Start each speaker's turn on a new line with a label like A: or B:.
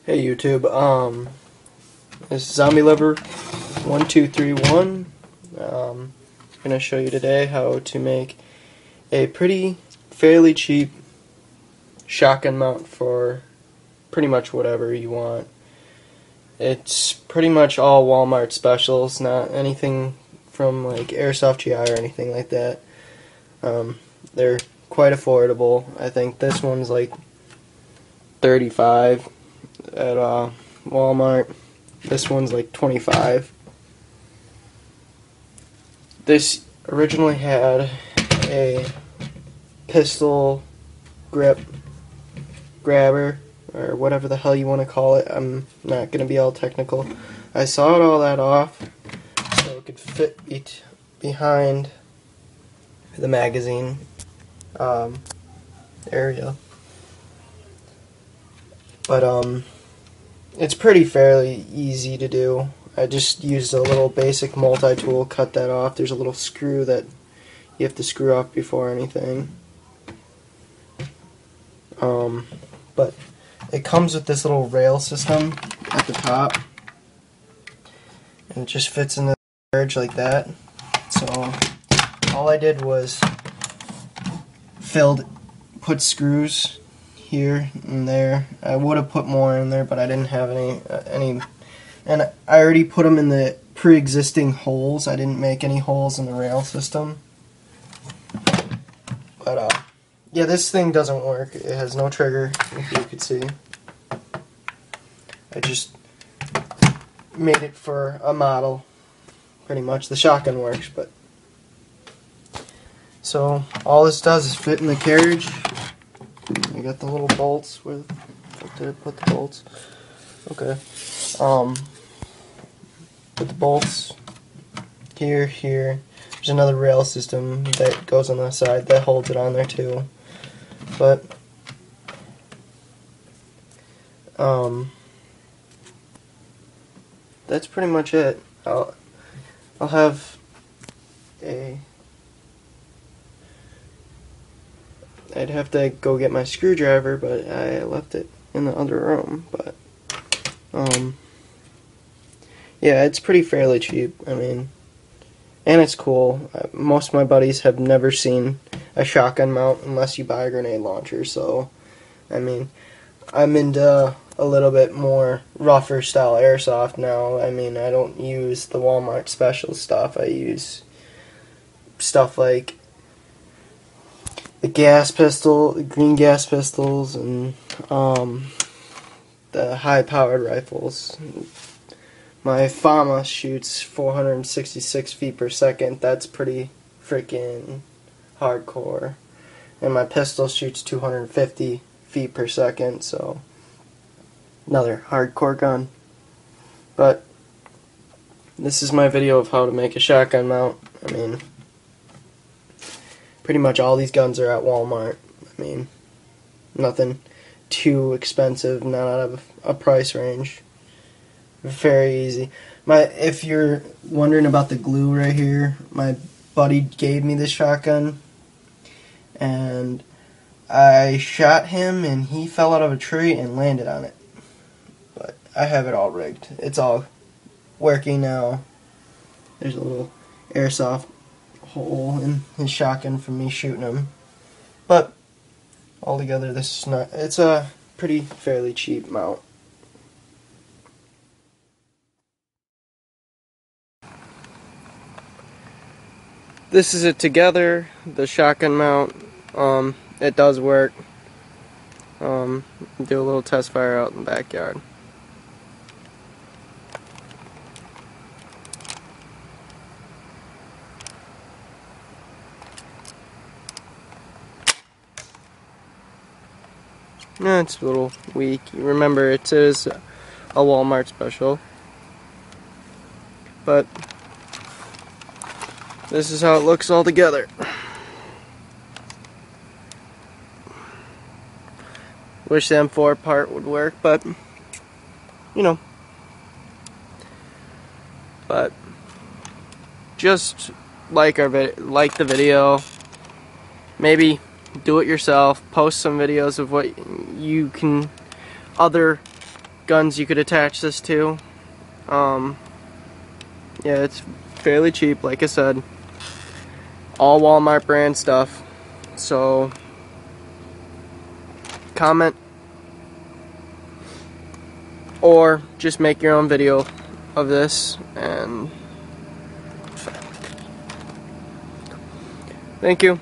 A: Hey YouTube, this is zombielover1231. I'm going to show you today how to make a fairly cheap shotgun mount for pretty much whatever you want. It's pretty much all Walmart specials, not anything from like Airsoft GI or anything like that. They're quite affordable. I think this one's like $35 at Walmart. This one's like $25. This originally had a pistol grabber, or whatever the hell you want to call it. I'm not going to be all technical. I sawed all that off so it could fit behind the magazine area. But it's fairly easy to do. I just used a little basic multi-tool, cut that off. There's a little screw that you have to screw off before anything. But it comes with this little rail system at the top, and it just fits in the carriage like that. So all I did was put screws here and there. I would have put more in there, but I didn't have any, and I already put them in the pre-existing holes. I didn't make any holes in the rail system. But yeah, this thing doesn't work. It has no trigger, if you could see. I just made it for a model, pretty much. The shotgun works, but so all this does is fit in the carriage. I got the little bolts. Where the fuck did I put the bolts? Okay. Put the bolts here. There's another rail system that goes on the side that holds it on there too. But that's pretty much it. I'll have I'd have to go get my screwdriver, but I left it in the other room. But yeah, it's fairly cheap. I mean, and it's cool. Most of my buddies have never seen a shotgun mount unless you buy a grenade launcher. So, I mean, I'm into a little bit more rougher style airsoft now. I mean, I don't use the Walmart special stuff. I use stuff like the green gas pistols, and the high-powered rifles. My FAMA shoots 466 feet per second. That's pretty freaking hardcore. And my pistol shoots 250 feet per second, so another hardcore gun. But this is my video of how to make a shotgun mount. I mean, pretty much all these guns are at Walmart. I mean, nothing too expensive, not out of a price range. Very easy. If you're wondering about the glue right here, my buddy gave me this shotgun, and I shot him and he fell out of a tree and landed on it. But I have it all rigged. It's all working now. There's a little airsoft hole in his shotgun from me shooting him. But altogether, it's a fairly cheap mount. This is it together, the shotgun mount. It does work. Do a little test fire out in the backyard. Yeah, it's a little weak. Remember, it is a Walmart special. But this is how it looks all together. Wish the M4 part would work, but you know. But just like the video. Maybe do it yourself. Post some videos of what you can, other guns you could attach this to. Yeah, it's fairly cheap, like I said. All Walmart brand stuff. So, comment or just make your own video of this, and thank you.